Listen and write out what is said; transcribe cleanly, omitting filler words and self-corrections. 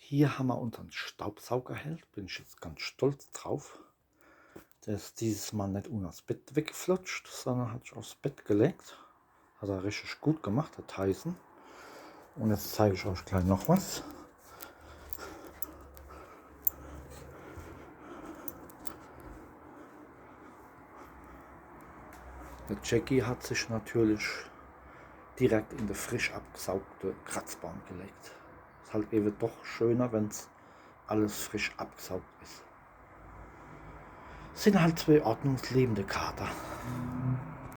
Hier haben wir unseren Staubsaugerheld, bin ich jetzt ganz stolz drauf. Der ist dieses Mal nicht unter das Bett weggeflutscht, sondern hat sich aufs Bett gelegt. Hat er richtig gut gemacht, der Tyson. Und jetzt zeige ich euch gleich noch was. Der Jackie hat sich natürlich direkt in die frisch abgesaugte Kratzbahn gelegt. Ist halt eben doch schöner, wenn es alles frisch abgesaugt ist. Sind halt zwei ordnungslebende Kater.